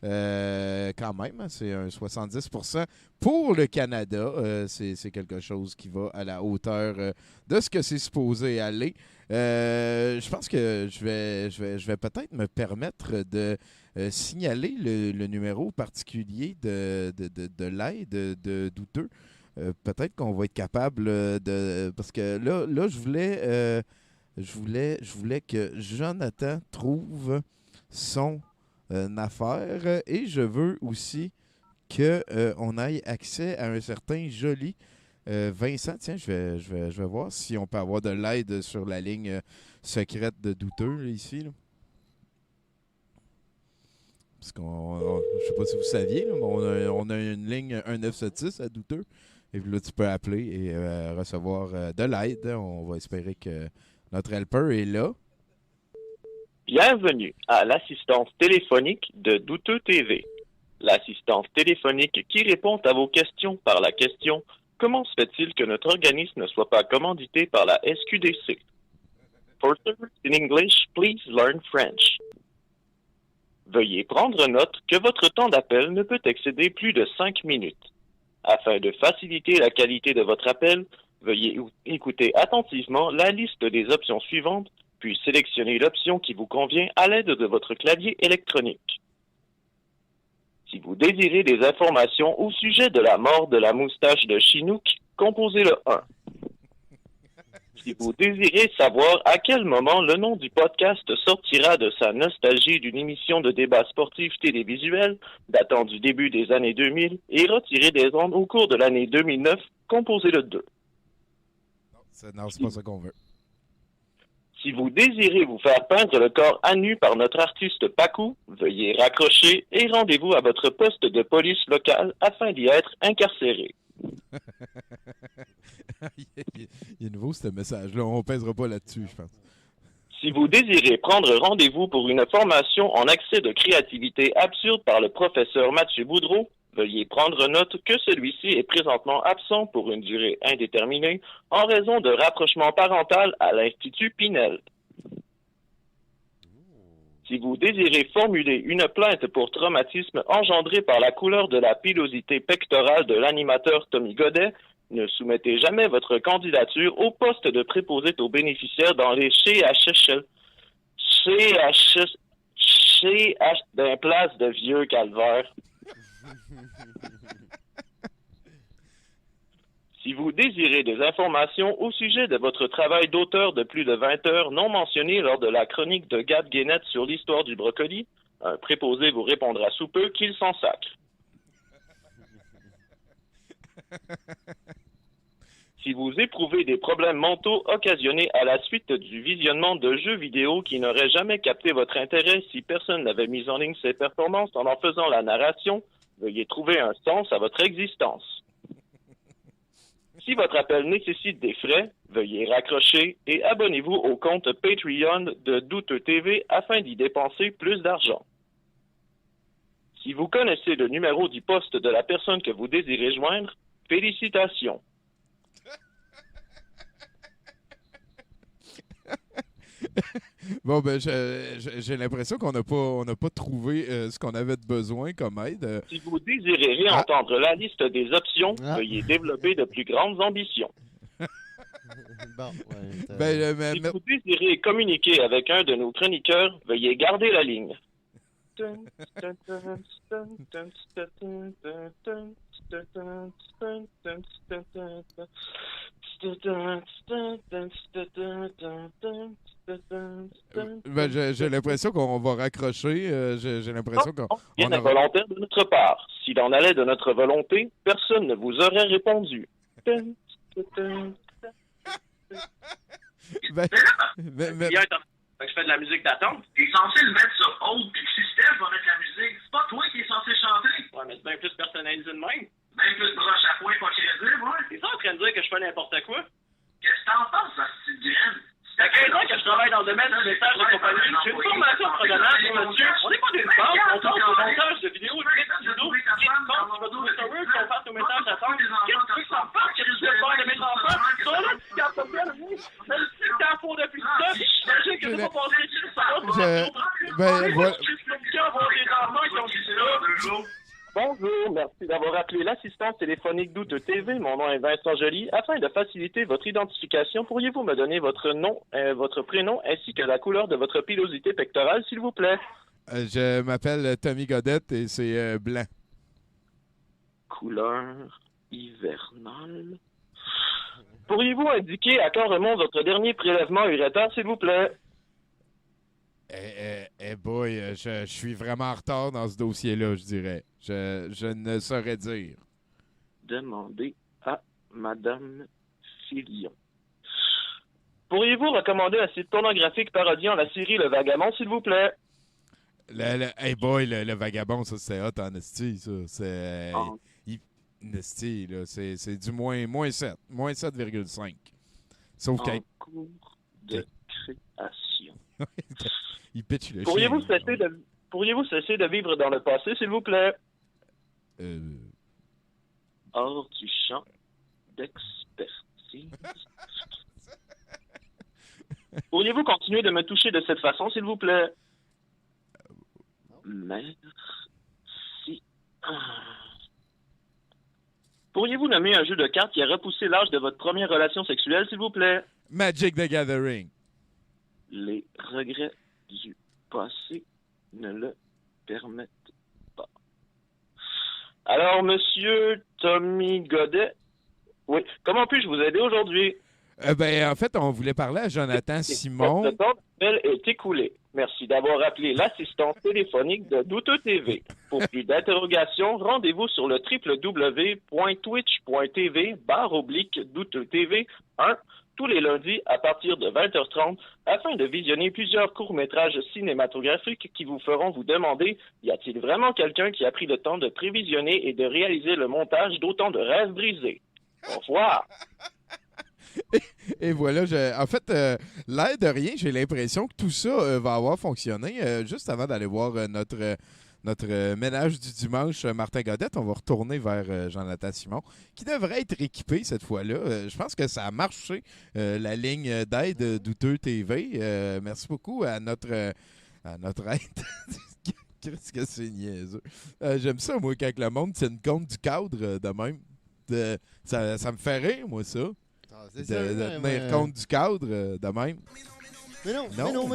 Quand même, hein, c'est un 70% pour le Canada. C'est quelque chose qui va à la hauteur de ce que c'est supposé aller. Je pense que je vais peut-être me permettre de signaler le numéro particulier de l'aide de douteux. Peut-être qu'on va être capable de... Parce que là je voulais que Jonathan trouve son affaire et je veux aussi qu'on ait accès à un certain joli Vincent. Tiens, je vais voir si on peut avoir de l'aide sur la ligne secrète de douteux là, ici. Là. Parce je sais pas si vous saviez, là, mais on a une ligne 1976 à douteux. Et puis là, tu peux appeler et recevoir de l'aide. On va espérer que notre helper est là. Bienvenue à l'assistance téléphonique de Douteux TV. L'assistance téléphonique qui répond à vos questions par la question « Comment se fait-il que notre organisme ne soit pas commandité par la SQDC? » For service in English, please learn French. Veuillez prendre note que votre temps d'appel ne peut excéder plus de 5 minutes. Afin de faciliter la qualité de votre appel, veuillez écouter attentivement la liste des options suivantes, puis sélectionner l'option qui vous convient à l'aide de votre clavier électronique. Si vous désirez des informations au sujet de la mort de la moustache de Chinook, composez le 1. Si vous désirez savoir à quel moment le nom du podcast sortira de sa nostalgie d'une émission de débat sportif télévisuel datant du début des années 2000 et retiré des ondes au cours de l'année 2009, composez le 2. Non, c'est pas ça qu'on veut. Si vous désirez vous faire peindre le corps à nu par notre artiste Pacou, veuillez raccrocher et rendez-vous à votre poste de police locale afin d'y être incarcéré. Il est nouveau, ce message-là. On ne pèsera pas là-dessus, je pense. Si vous désirez prendre rendez-vous pour une formation en accès de créativité absurde par le professeur Mathieu Boudreau, veuillez prendre note que celui-ci est présentement absent pour une durée indéterminée en raison de rapprochement parental à l'Institut Pinel. Si vous désirez formuler une plainte pour traumatisme engendré par la couleur de la pilosité pectorale de l'animateur Tommy Godet, ne soumettez jamais votre candidature au poste de préposé aux bénéficiaires dans les CHSL d'un place de vieux calvaire. Si vous désirez des informations au sujet de votre travail d'auteur de plus de 20 heures non mentionné lors de la chronique de Gab Guénette sur l'histoire du brocoli, un préposé vous répondra sous peu qu'il s'en sacre. Si vous éprouvez des problèmes mentaux occasionnés à la suite du visionnement de jeux vidéo qui n'auraient jamais capté votre intérêt si personne n'avait mis en ligne ses performances en faisant la narration, veuillez trouver un sens à votre existence. Si votre appel nécessite des frais, veuillez raccrocher et abonnez-vous au compte Patreon de Douteux TV afin d'y dépenser plus d'argent. Si vous connaissez le numéro du poste de la personne que vous désirez joindre, félicitations. Bon, ben, j'ai l'impression qu'on n'a pas trouvé ce qu'on avait de besoin comme aide. Si vous désirez réentendre la liste des options, veuillez développer de plus grandes ambitions. Bon, si vous désirez communiquer avec un de nos chroniqueurs, veuillez garder la ligne. Ben, j'ai l'impression qu'on va raccrocher. J'ai l'impression qu'on... Rien d'involontaire de notre part. S'il en allait de notre volonté, personne ne vous aurait répondu. Je fais de la musique d'attente. T'es censé le mettre sur hold, puis le système va mettre la musique. C'est pas toi qui es censé chanter. Ouais, mais c'est bien plus personnalisé de même. Bien plus broche à point, pas crédible, ouais. T'es ça en train de dire que je fais n'importe quoi? Qu'est-ce que t'en penses, ça, c'est du graine? Ça fait 15 ans que je travaille dans le domaine du message de compagnie. J'ai une formation ordonnance, monsieur. On n'est pas d'une banque, on pense au montage de vidéos, de vidéos. Qu'est-ce que tu penses? Tu vas trouver ça weird qu'on fasse nos messages d'attente? Qu'est-ce que tu veux que ça me fasse? Qu'est-ce que tu veux faire de mes enfants? Ça, là, tu t'en fais bien, vous. Je le sais que t'en fous depuis ça. Je sais que tu vas passer sur ça. Ben, voilà. Avoir des enfants qui ont dit ça. Allô? Bonjour, merci d'avoir appelé l'assistance téléphonique d'Outeux TV. Mon nom est Vincent Joly. Afin de faciliter votre identification, pourriez-vous me donner votre nom, votre prénom ainsi que la couleur de votre pilosité pectorale, s'il vous plaît? Je m'appelle Tommy Godette et c'est blanc. Couleur hivernale. Pourriez-vous indiquer à quand remonte votre dernier prélèvement uréter, s'il vous plaît? Boy, je suis vraiment en retard dans ce dossier-là, je dirais. Je ne saurais dire. Demandez à Madame Filion. Pourriez-vous recommander un site pornographique parodiant la série Le Vagabond, s'il vous plaît? Le vagabond, ça, c'est hot en esti, ça. C'est... Oh. Esti, là, c'est du moins 7. Moins 7,5. Sauf En qu'un... cours de création. Il pitch le Pourriez-vous chien. cesser de vivre dans le passé, s'il vous plaît? Hors du champ d'expertise. Pourriez-vous continuer de me toucher de cette façon, s'il vous plaît? Merci. Pourriez-vous nommer un jeu de cartes qui a repoussé l'âge de votre première relation sexuelle, s'il vous plaît? Magic the Gathering. Les regrets du passé ne le permettent pas. Alors, monsieur Tommy Godet, oui, comment puis-je vous aider aujourd'hui? En fait, on voulait parler à Jonathan Simon. Votre temps d'appel est écoulé. Merci d'avoir appelé l'assistance téléphonique de Douteux TV. Pour plus d'interrogations, rendez-vous sur le www.twitch.tv/Douteux TV 1 tous les lundis à partir de 20h30 afin de visionner plusieurs courts-métrages cinématographiques qui vous feront vous demander y a-t-il vraiment quelqu'un qui a pris le temps de prévisionner et de réaliser le montage d'autant de rêves brisés? Au revoir! Et voilà, en fait, l'air de rien, j'ai l'impression que tout ça va avoir fonctionné. Juste avant d'aller voir notre ménage du dimanche, Martin Godette, on va retourner vers Jonathan Simon, qui devrait être équipé cette fois-là. Je pense que ça a marché, la ligne d'aide Douteux TV. Merci beaucoup à notre aide. Qu'est-ce que c'est niaiseux. J'aime ça, moi, quand le monde tient compte du cadre de même. Ça me fait rire, moi, ça. C'est De tenir compte du cadre de même. Mais non, Non.